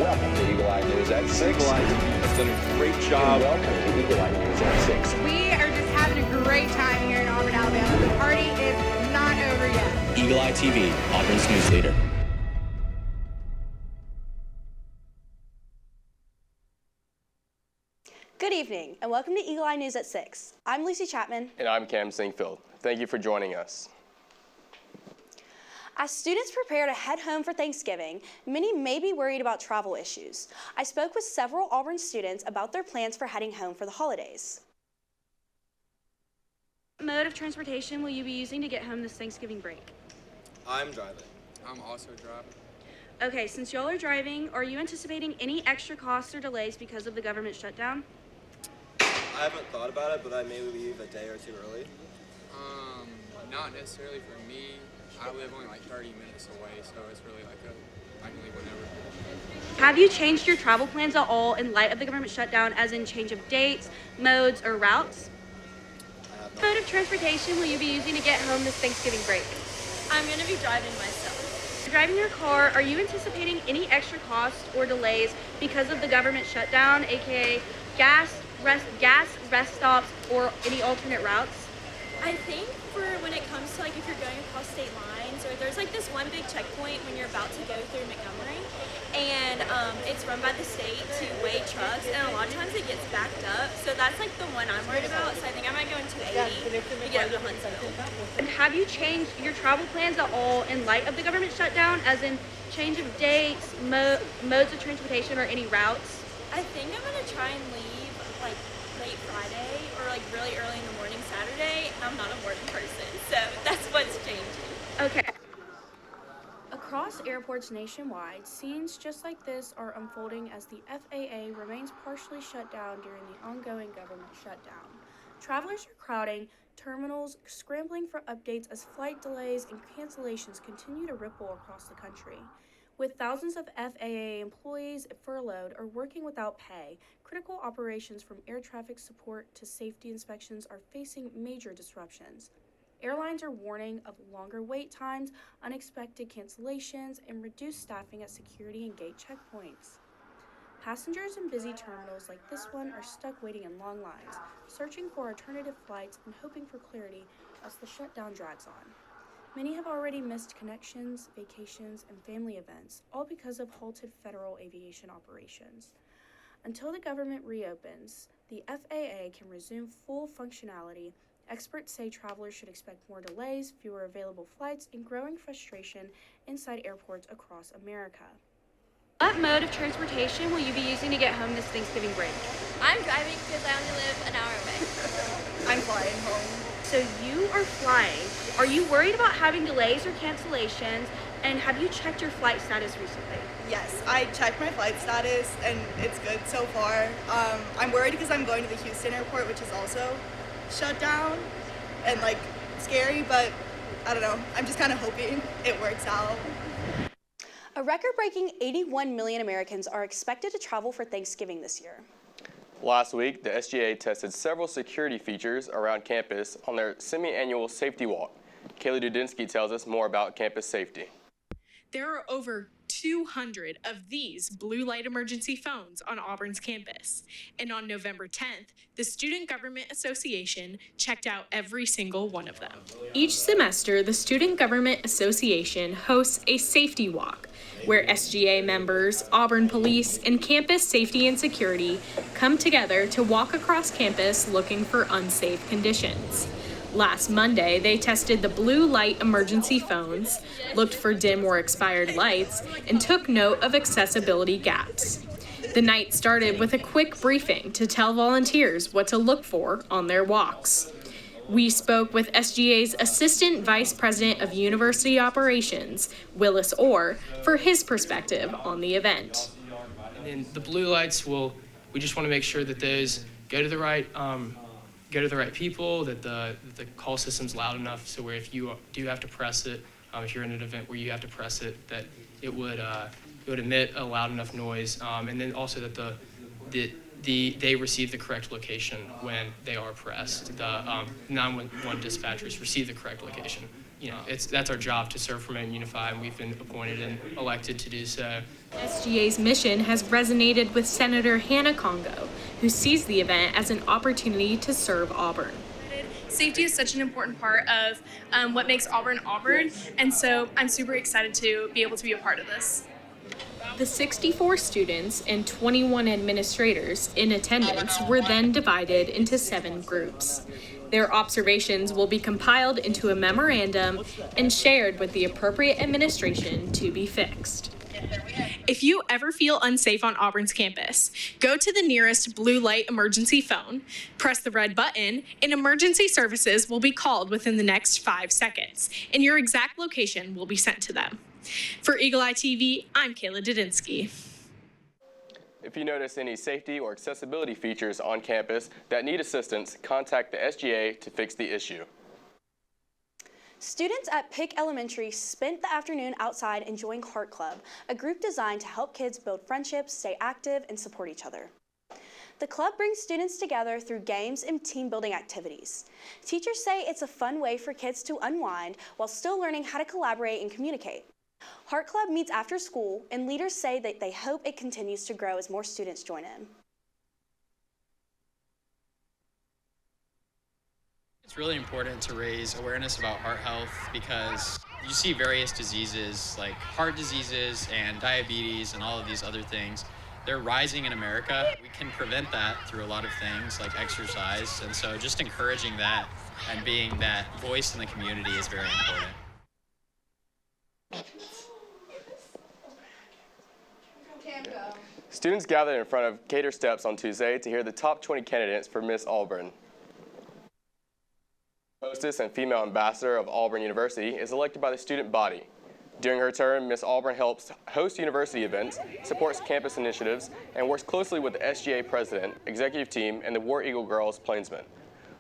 Welcome to Eagle Eye News at 6. Eagle Eye has done a great job. Welcome to Eagle Eye News at 6. We are just having a great time here in Auburn, Alabama. The party is not over yet. Eagle Eye TV, Auburn's news leader. Good evening, and welcome to Eagle Eye News at 6. I'm Lucy Chapman. And I'm Sinkfield. Thank you for joining us. As students prepare to head home for Thanksgiving, many may be worried about travel issues. I spoke with several Auburn students about their plans for heading home for the holidays. What mode of transportation will you be using to get home this Thanksgiving break? I'm driving. I'm also driving. Okay, since y'all are driving, are you anticipating any extra costs or delays because of the government shutdown? I haven't thought about it, but I may leave a day or two early. Not necessarily for me. I live only like 30 minutes away, so it's really like I can leave whenever. Have you changed your travel plans at all in light of the government shutdown, as in change of dates, modes, or routes? What mode of transportation will you be using to get home this Thanksgiving break? I'm going to be driving myself. Driving your car, are you anticipating any extra costs or delays because of the government shutdown, aka gas rest stops, or any alternate routes? I think for when it comes to like if you're going across state lines, or there's like this one big checkpoint when you're about to go through Montgomery, and it's run by the state to weigh trucks, and a lot of times it gets backed up. So that's like the one I'm worried about. So I think I might go in 280 to get up to Huntsville. And have you changed your travel plans at all in light of the government shutdown, as in change of dates, modes of transportation, or any routes? I think I'm gonna try and leave like late Friday or like really early in the morning Saturday. I'm not a morning person, so that's what's changing. Okay. Across airports nationwide, scenes just like this are unfolding as the FAA remains partially shut down during the ongoing government shutdown. Travelers are crowding terminals, scrambling for updates as flight delays and cancellations continue to ripple across the country. With thousands of FAA employees furloughed or working without pay, critical operations from air traffic support to safety inspections are facing major disruptions. Airlines are warning of longer wait times, unexpected cancellations, and reduced staffing at security and gate checkpoints. Passengers in busy terminals like this one are stuck waiting in long lines, searching for alternative flights and hoping for clarity as the shutdown drags on. Many have already missed connections, vacations, and family events, all because of halted federal aviation operations. Until the government reopens, the FAA can resume full functionality. Experts say travelers should expect more delays, fewer available flights, and growing frustration inside airports across America. What mode of transportation will you be using to get home this Thanksgiving break? I'm driving because I only live an hour away. I'm flying home. So you are flying. Are you worried about having delays or cancellations? And have you checked your flight status recently? Yes, I checked my flight status and it's good so far. I'm worried because I'm going to the Houston airport, which is also shut down and like scary, but I don't know. I'm just kind of hoping it works out. A record-breaking 81 million Americans are expected to travel for Thanksgiving this year. Last week, the SGA tested several security features around campus on their semi-annual safety walk. Kaylee Dudinsky tells us more about campus safety. There are over 200 of these blue light emergency phones on Auburn's campus. And on November 10th, the Student Government Association checked out every single one of them. Each semester, the Student Government Association hosts a safety walk where SGA members, Auburn Police, and campus safety and security come together to walk across campus looking for unsafe conditions. Last Monday, they tested the blue light emergency phones, looked for dim or expired lights, and took note of accessibility gaps. The night started with a quick briefing to tell volunteers what to look for on their walks. We spoke with SGA's Assistant Vice President of University Operations, Willis Orr, for his perspective on the event. And then the blue lights we just want to make sure that those go to the right people, that the call system's loud enough so where if you do have to press it, if you're in an event where you have to press it, that it would emit a loud enough noise, and then also that they receive the correct location when they are pressed. The 911 dispatchers receive the correct location. that's our job, to serve, promote, and unify, and we've been appointed and elected to do so. SGA's mission has resonated with Senator Hannah Congo, who sees the event as an opportunity to serve Auburn. Safety is such an important part of what makes Auburn Auburn, and so I'm super excited to be able to be a part of this. The 64 students and 21 administrators in attendance were then divided into 7 groups. Their observations will be compiled into a memorandum and shared with the appropriate administration to be fixed. If you ever feel unsafe on Auburn's campus, go to the nearest blue light emergency phone, press the red button, and emergency services will be called within the next 5 seconds, and your exact location will be sent to them. For Eagle Eye TV, I'm Kayla Dudinsky. If you notice any safety or accessibility features on campus that need assistance, contact the SGA to fix the issue. Students at Pick Elementary spent the afternoon outside enjoying Heart Club, a group designed to help kids build friendships, stay active, and support each other. The club brings students together through games and team-building activities. Teachers say it's a fun way for kids to unwind while still learning how to collaborate and communicate. Heart Club meets after school, and leaders say that they hope it continues to grow as more students join in. It's really important to raise awareness about heart health because you see various diseases like heart diseases and diabetes and all of these other things. They're rising in America. We can prevent that through a lot of things like exercise, and so just encouraging that and being that voice in the community is very important. Students gathered in front of Cater Steps on Tuesday to hear the top 20 candidates for Miss Auburn. Hostess and female ambassador of Auburn University is elected by the student body. During her term, Miss Auburn helps host university events, supports campus initiatives, and works closely with the SGA president, executive team, and the War Eagle Girls Plainsmen.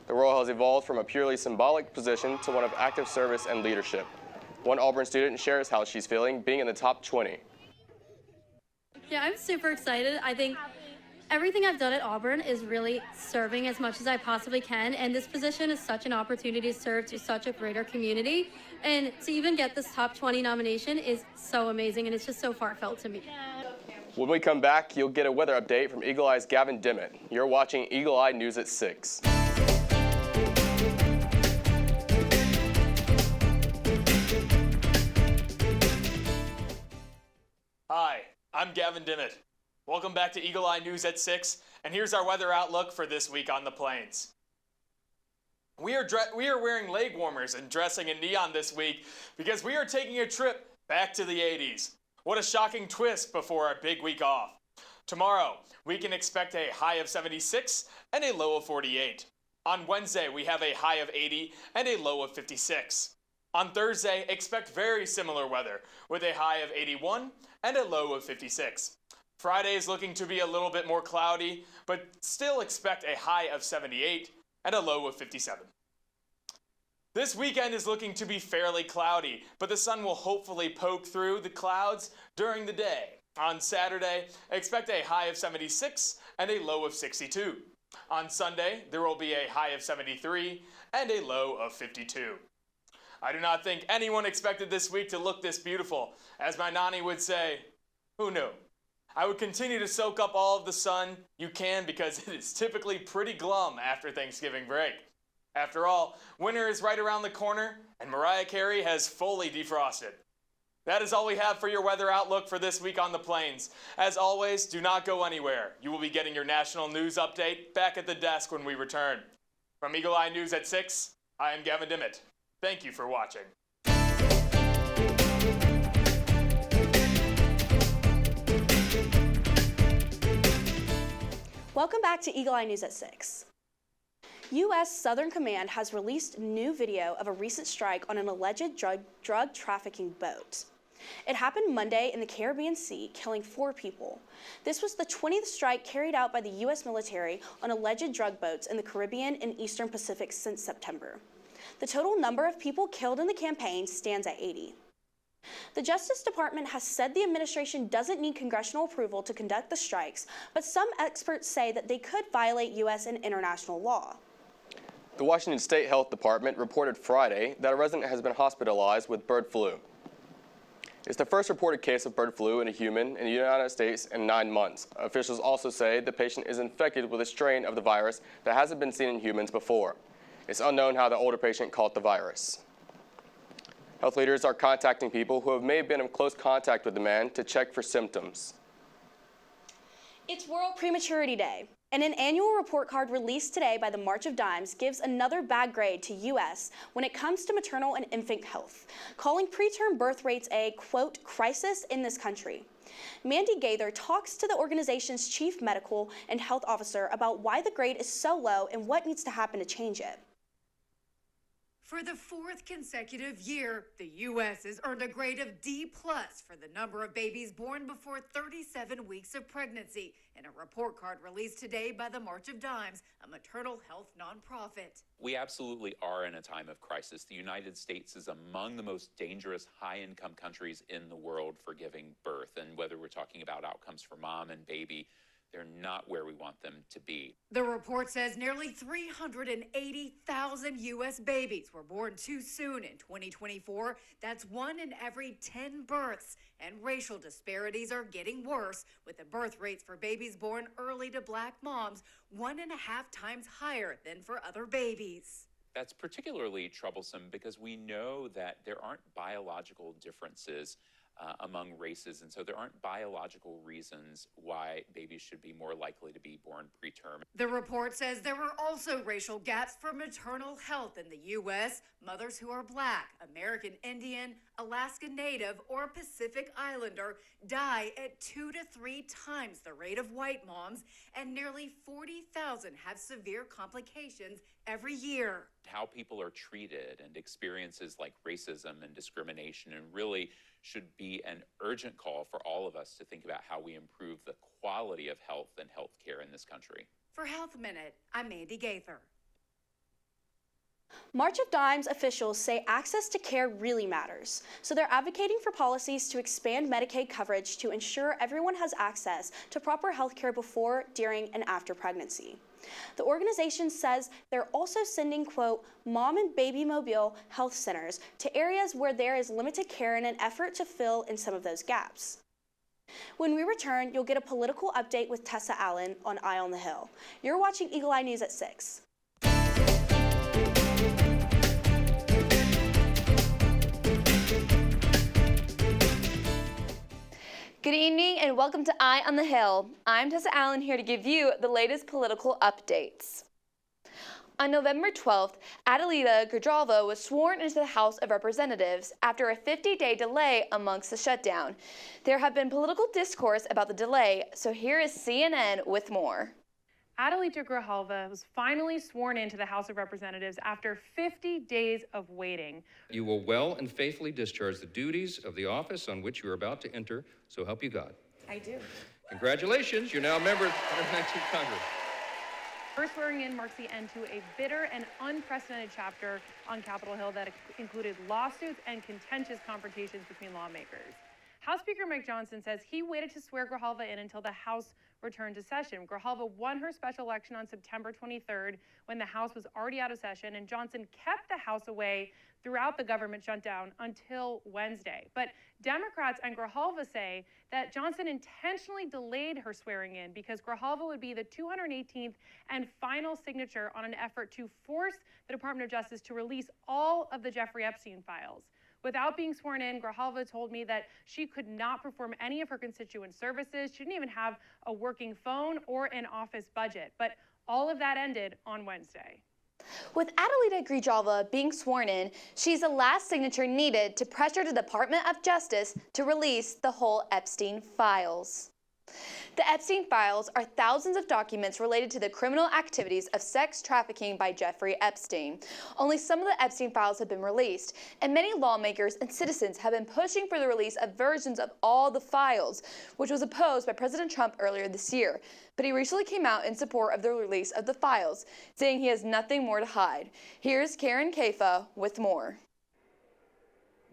The role has evolved from a purely symbolic position to one of active service and leadership. One Auburn student shares how she's feeling being in the top 20. Yeah, I'm super excited. I think everything I've done at Auburn is really serving as much as I possibly can, and this position is such an opportunity to serve to such a greater community, and to even get this top 20 nomination is so amazing, and it's just so heartfelt to me. When we come back, you'll get a weather update from Eagle Eye's Gavin Dimit. You're watching Eagle Eye News at 6. Hi, I'm Gavin Dimit. Welcome back to Eagle Eye News at 6, and here's our weather outlook for this week on the plains. We are wearing leg warmers and dressing in neon this week because we are taking a trip back to the 80s. What a shocking twist before our big week off. Tomorrow, we can expect a high of 76 and a low of 48. On Wednesday, we have a high of 80 and a low of 56. On Thursday, expect very similar weather with a high of 81 and a low of 56. Friday is looking to be a little bit more cloudy, but still expect a high of 78 and a low of 57. This weekend is looking to be fairly cloudy, but the sun will hopefully poke through the clouds during the day. On Saturday, expect a high of 76 and a low of 62. On Sunday, there will be a high of 73 and a low of 52. I do not think anyone expected this week to look this beautiful. As my nanny would say, who knew? I would continue to soak up all of the sun you can because it is typically pretty glum after Thanksgiving break. After all, winter is right around the corner and Mariah Carey has fully defrosted. That is all we have for your weather outlook for this week on the plains. As always, do not go anywhere. You will be getting your national news update back at the desk when we return. From Eagle Eye News at 6, I am Gavin Dimit. Thank you for watching. Welcome back to Eagle Eye News at 6. U.S. Southern Command has released new video of a recent strike on an alleged drug trafficking boat. It happened Monday in the Caribbean Sea, killing 4 people. This was the 20th strike carried out by the U.S. military on alleged drug boats in the Caribbean and Eastern Pacific since September. The total number of people killed in the campaign stands at 80. The Justice Department has said the administration doesn't need congressional approval to conduct the strikes, but some experts say that they could violate U.S. and international law. The Washington State Health Department reported Friday that a resident has been hospitalized with bird flu. It's the first reported case of bird flu in a human in the United States in 9 months. Officials also say the patient is infected with a strain of the virus that hasn't been seen in humans before. It's unknown how the older patient caught the virus. Health leaders are contacting people who may have been in close contact with the man to check for symptoms. It's World Prematurity Day, and an annual report card released today by the March of Dimes gives another bad grade to U.S. when it comes to maternal and infant health, calling preterm birth rates a, quote, crisis in this country. Mandy Gaither talks to the organization's chief medical and health officer about why the grade is so low and what needs to happen to change it. For the fourth consecutive year, the U.S. has earned a grade of D+ for the number of babies born before 37 weeks of pregnancy in a report card released today by the March of Dimes, a maternal health nonprofit. We absolutely are in a time of crisis. The United States is among the most dangerous high-income countries in the world for giving birth. And whether we're talking about outcomes for mom and baby, they're not where we want them to be. The report says nearly 380,000 U.S. babies were born too soon in 2024. That's 1 in every 10 births. And racial disparities are getting worse, with the birth rates for babies born early to Black moms 1.5 times higher than for other babies. That's particularly troublesome because we know that there aren't biological differences among races, and so there aren't biological reasons why babies should be more likely to be born preterm. The report says there are also racial gaps for maternal health in the U.S. Mothers who are Black, American Indian, Alaska Native, or Pacific Islander die at 2 to 3 times the rate of white moms, and nearly 40,000 have severe complications every year. How people are treated and experiences like racism and discrimination and really should be an urgent call for all of us to think about how we improve the quality of health and healthcare in this country. For Health Minute, I'm Mandy Gaither. March of Dimes officials say access to care really matters, so they're advocating for policies to expand Medicaid coverage to ensure everyone has access to proper health care before, during, and after pregnancy. The organization says they're also sending, quote, mom and baby mobile health centers to areas where there is limited care in an effort to fill in some of those gaps. When we return, you'll get a political update with Tessa Allen on Eye on the Hill. You're watching Eagle Eye News at 6. Good evening and welcome to Eye on the Hill. I'm Tessa Allen here to give you the latest political updates. On November 12th, Adelita Gurjalva was sworn into the House of Representatives after a 50-day delay amongst the shutdown. There have been political discourse about the delay, so here is CNN with more. Adelita Gurjalva was finally sworn into the House of Representatives after 50 days of waiting. You will well and faithfully discharge the duties of the office on which you are about to enter, so help you God. I do. Congratulations, you're now a member of the 119th Congress. Her swearing in marks the end to a bitter and unprecedented chapter on Capitol Hill that included lawsuits and contentious confrontations between lawmakers. House Speaker Mike Johnson says he waited to swear Gurjalva in until the House returned to session. Gurjalva won her special election on September 23rd when the House was already out of session, and Johnson kept the House away throughout the government shutdown until Wednesday. But Democrats and Gurjalva say that Johnson intentionally delayed her swearing in because Gurjalva would be the 218th and final signature on an effort to force the Department of Justice to release all of the Jeffrey Epstein files. Without being sworn in, Gurjalva told me that she could not perform any of her constituent services. She didn't even have a working phone or an office budget. But all of that ended on Wednesday. With Adelita Gurjalva being sworn in, she's the last signature needed to pressure the Department of Justice to release the whole Epstein files. The Epstein files are thousands of documents related to the criminal activities of sex trafficking by Jeffrey Epstein. Only some of the Epstein files have been released, and many lawmakers and citizens have been pushing for the release of versions of all the files, which was opposed by President Trump earlier this year. But he recently came out in support of the release of the files, saying he has nothing more to hide. Here's Karen Kafa with more.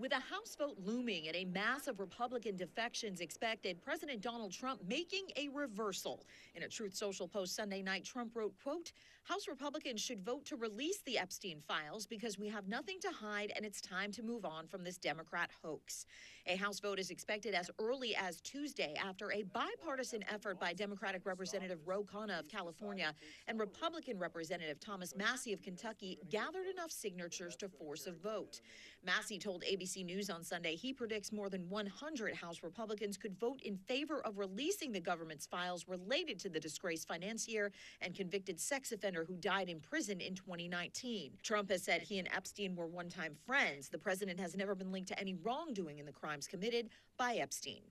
With a House vote looming and a mass of Republican defections expected, President Donald Trump making a reversal. In a Truth Social post Sunday night, Trump wrote, quote, House Republicans should vote to release the Epstein files because we have nothing to hide and it's time to move on from this Democrat hoax. A House vote is expected as early as Tuesday after a bipartisan effort by Democratic Representative Ro Khanna of California and Republican Representative Thomas Massie of Kentucky gathered enough signatures to force a vote. Massie told ABC News on Sunday he predicts more than 100 House Republicans could vote in favor of releasing the government's files related to the disgraced financier and convicted sex offender who died in prison in 2019. Trump has said he and Epstein were one-time friends. The president has never been linked to any wrongdoing in the crimes committed by Epstein.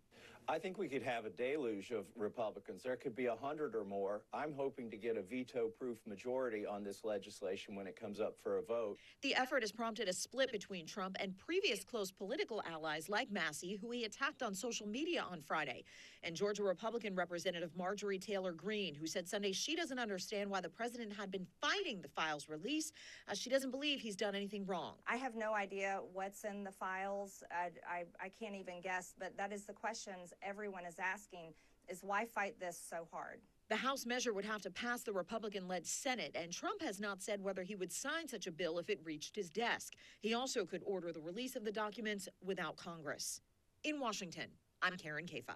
I think we could have a deluge of Republicans. There could be 100 or more. I'm hoping to get a veto-proof majority on this legislation when it comes up for a vote. The effort has prompted a split between Trump and previous close political allies like Massie, who he attacked on social media on Friday, and Georgia Republican Representative Marjorie Taylor Greene, who said Sunday she doesn't understand why the president had been fighting the files release, as she doesn't believe he's done anything wrong. I have no idea what's in the files. I can't even guess, but that is the questions everyone is asking, is why fight this so hard? The House measure would have to pass the Republican-led Senate, and Trump has not said whether he would sign such a bill if it reached his desk. He also could order the release of the documents without Congress. In Washington, I'm Karen Kafa.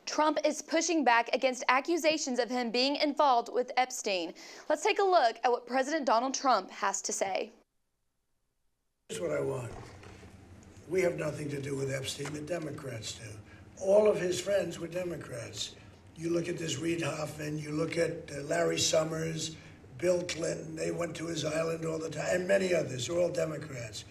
Trump is pushing back against accusations of him being involved with Epstein. Let's take a look at what President Donald Trump has to say. Here's what I want. We have nothing to do with Epstein, the Democrats do. All of his friends were Democrats. You look at this Reid Hoffman, you look at Larry Summers, Bill Clinton, they went to his island all the time, and many others, they're all Democrats.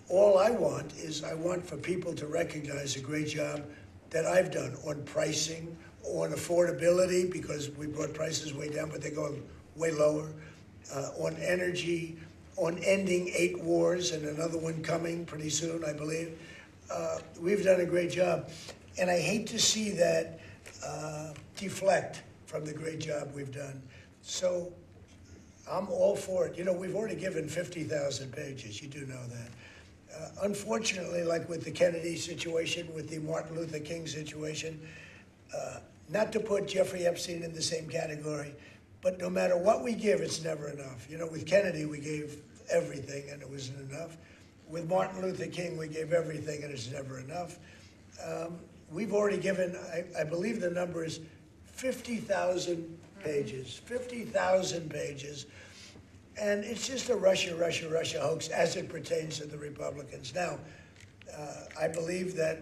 All I want is I want for people to recognize the great job that I've done on pricing, on affordability, because we brought prices way down, but they're going way lower, on energy, on ending 8 wars and another one coming pretty soon, I believe. We've done a great job. And I hate to see that deflect from the great job we've done. So I'm all for it. You know, we've already given 50,000 pages. You do know that. Unfortunately, like with the Kennedy situation, with the Martin Luther King situation, not to put Jeffrey Epstein in the same category, but no matter what we give, it's never enough. You know, with Kennedy, we gave everything and it wasn't enough. With Martin Luther King, we gave everything and it's never enough. We've already given, I believe the number is 50,000 pages, 50,000 pages. And it's just a Russia hoax as it pertains to the Republicans. Now, I believe that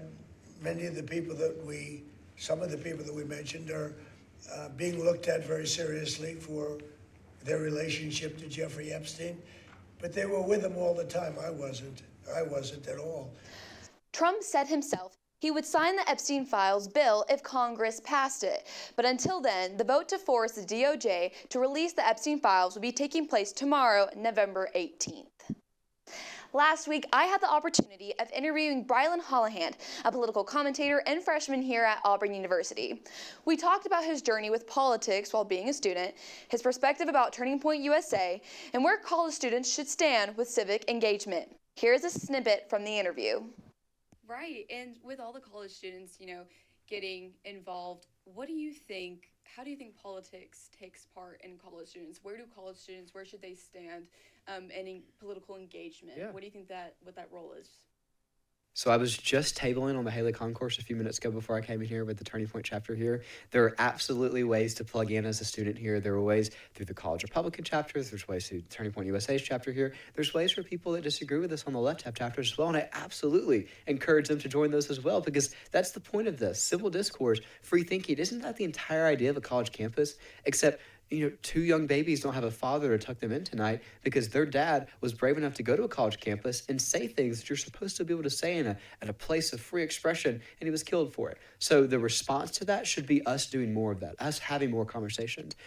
many of the people some of the people that we mentioned are being looked at very seriously for their relationship to Jeffrey Epstein, but they were with him all the time. I wasn't at all. Trump said himself he would sign the Epstein files bill if Congress passed it. But until then, the vote to force the DOJ to release the Epstein files will be taking place tomorrow, November 18th. Last week, I had the opportunity of interviewing Brylan Hollahand, a political commentator and freshman here at Auburn University. We talked about his journey with politics while being a student, his perspective about Turning Point USA, and where college students should stand with civic engagement. Here's a snippet from the interview. Right, and with all the college students, getting involved, how do you think politics takes part in college students? Where should they stand in political engagement? Yeah. What do you think what that role is? So I was just tabling on the Haley Concourse a few minutes ago before I came in here with the Turning Point chapter here. There are absolutely ways to plug in as a student here. There are ways through the College Republican chapters. There's ways through Turning Point USA's chapter here. There's ways for people that disagree with us on the left have chapters as well, and I absolutely encourage them to join those as well, because that's the point of this. Civil discourse, free thinking, isn't that the entire idea of a college campus? Except 2 young babies don't have a father to tuck them in tonight because their dad was brave enough to go to a college campus and say things that you're supposed to be able to say at a place of free expression, and he was killed for it. So the response to that should be us doing more of that, us having more conversations.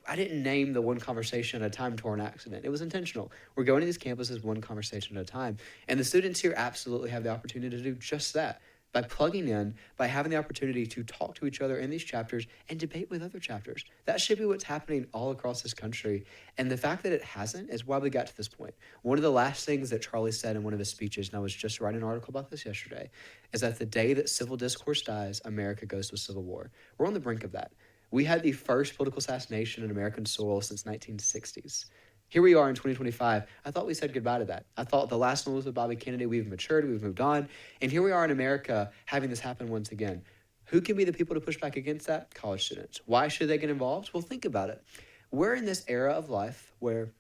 I didn't name the one conversation at a time toward an accident. It was intentional. We're going to these campuses one conversation at a time, and the students here absolutely have the opportunity to do just that. by plugging in, by having the opportunity to talk to each other in these chapters and debate with other chapters. That should be what's happening all across this country. And the fact that it hasn't is why we got to this point. One of the last things that Charlie said in one of his speeches, and I was just writing an article about this yesterday, is that the day that civil discourse dies, America goes to a civil war. We're on the brink of that. We had the first political assassination in American soil since 1960s. Here we are in 2025. I thought we said goodbye to that. I thought the last one was with Bobby Kennedy. We've matured, we've moved on. And here we are in America having this happen once again. Who can be the people to push back against that? College students. Why should they get involved? Well, think about it. We're in this era of life where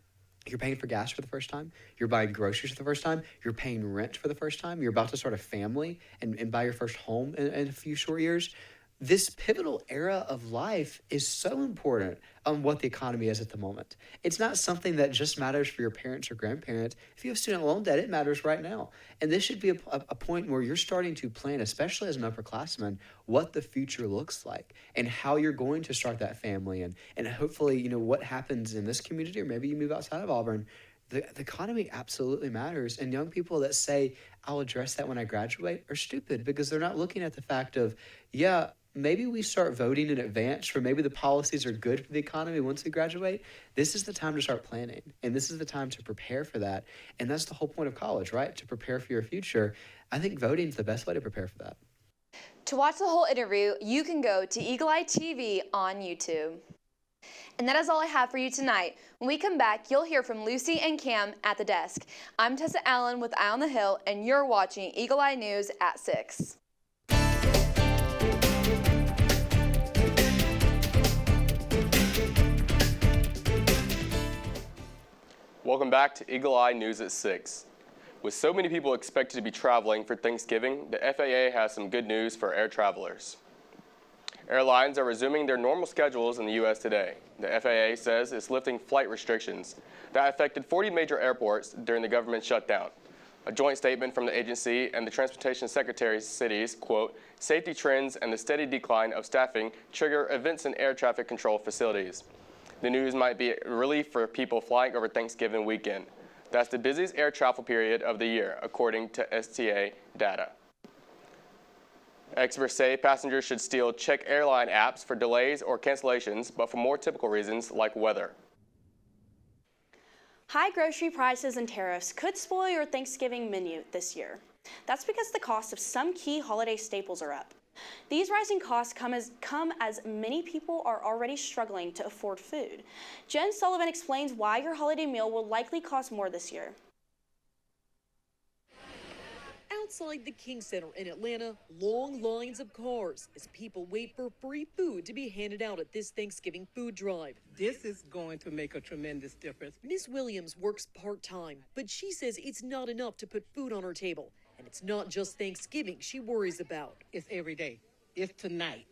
you're paying for gas for the first time. You're buying groceries for the first time. You're paying rent for the first time. You're about to start a family and buy your first home in a few short years. This pivotal era of life is so important on what the economy is at the moment. It's not something that just matters for your parents or grandparents. If you have student loan debt, it matters right now. And this should be a point where you're starting to plan, especially as an upperclassman, what the future looks like and how you're going to start that family and hopefully, what happens in this community, or maybe you move outside of Auburn. The economy absolutely matters, and young people that say, I'll address that when I graduate, are stupid because they're not looking at the fact of, maybe we start voting in advance for maybe the policies are good for the economy once we graduate. This is the time to start planning, and this is the time to prepare for that. And that's the whole point of college, right? To prepare for your future. I think voting is the best way to prepare for that. To watch the whole interview, you can go to Eagle Eye TV on YouTube. And that is all I have for you tonight. When we come back, you'll hear from Lucy and Cam at the desk. I'm Tessa Allen with Eye on the Hill, and you're watching Eagle Eye News at 6. Welcome back to Eagle Eye News at 6. With so many people expected to be traveling for Thanksgiving, the FAA has some good news for air travelers. Airlines are resuming their normal schedules in the U.S. today. The FAA says it's lifting flight restrictions that affected 40 major airports during the government shutdown. A joint statement from the agency and the Transportation Secretary cities, quote, safety trends and the steady decline of staffing trigger events in air traffic control facilities. The news might be a relief for people flying over Thanksgiving weekend. That's the busiest air travel period of the year, according to STA data. Experts say passengers should still check airline apps for delays or cancellations, but for more typical reasons like weather. High grocery prices and tariffs could spoil your Thanksgiving menu this year. That's because the cost of some key holiday staples are up. These rising costs come as many people are already struggling to afford food. Jen Sullivan explains why your holiday meal will likely cost more this year. Outside the King Center in Atlanta, long lines of cars as people wait for free food to be handed out at this Thanksgiving food drive. This is going to make a tremendous difference. Ms. Williams works part-time, but she says it's not enough to put food on her table. And it's not just Thanksgiving she worries about. It's every day. It's tonight.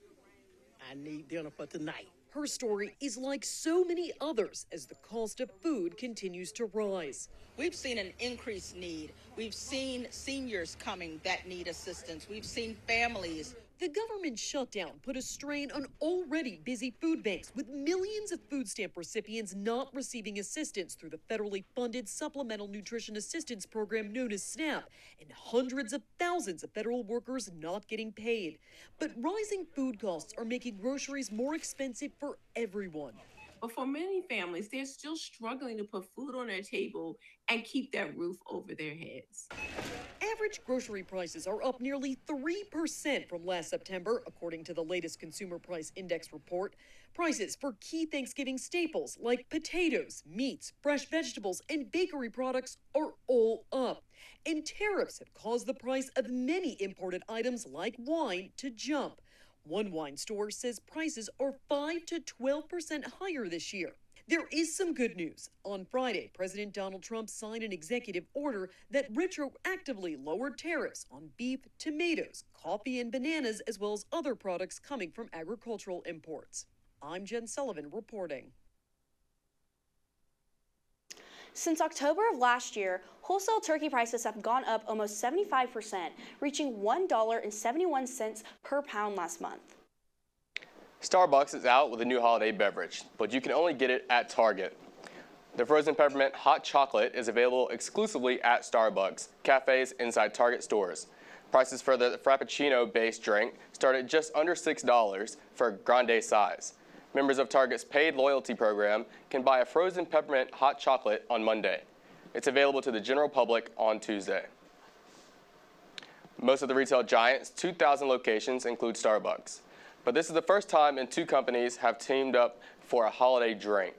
I need dinner for tonight. Her story is like so many others as the cost of food continues to rise. We've seen an increased need. We've seen seniors coming that need assistance. We've seen families. The government shutdown put a strain on already busy food banks, with millions of food stamp recipients not receiving assistance through the federally funded Supplemental Nutrition Assistance Program known as SNAP, and hundreds of thousands of federal workers not getting paid. But rising food costs are making groceries more expensive for everyone. But for many families, they're still struggling to put food on their table and keep that roof over their heads. Average grocery prices are up nearly 3% from last September, according to the latest Consumer Price Index report. Prices for key Thanksgiving staples like potatoes, meats, fresh vegetables, and bakery products are all up. And tariffs have caused the price of many imported items like wine to jump. One wine store says prices are 5 to 12% higher this year. There is some good news. On Friday, President Donald Trump signed an executive order that retroactively lowered tariffs on beef, tomatoes, coffee, and bananas, as well as other products coming from agricultural imports. I'm Jen Sullivan reporting. Since October of last year, wholesale turkey prices have gone up almost 75%, reaching $1.71 per pound last month. Starbucks is out with a new holiday beverage, but you can only get it at Target. The frozen peppermint hot chocolate is available exclusively at Starbucks, cafes inside Target stores. Prices for the Frappuccino-based drink start at just under $6 for a grande size. Members of Target's paid loyalty program can buy a frozen peppermint hot chocolate on Monday. It's available to the general public on Tuesday. Most of the retail giant's 2,000 locations include Starbucks. But this is the first time two companies have teamed up for a holiday drink.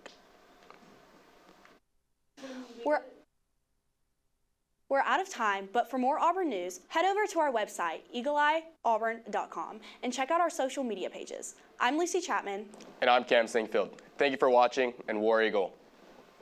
We're out of time, but for more Auburn news, head over to our website, eagleeyeauburn.com, and check out our social media pages. I'm Lucy Chapman. And I'm Cam Sinkfield. Thank you for watching, and War Eagle.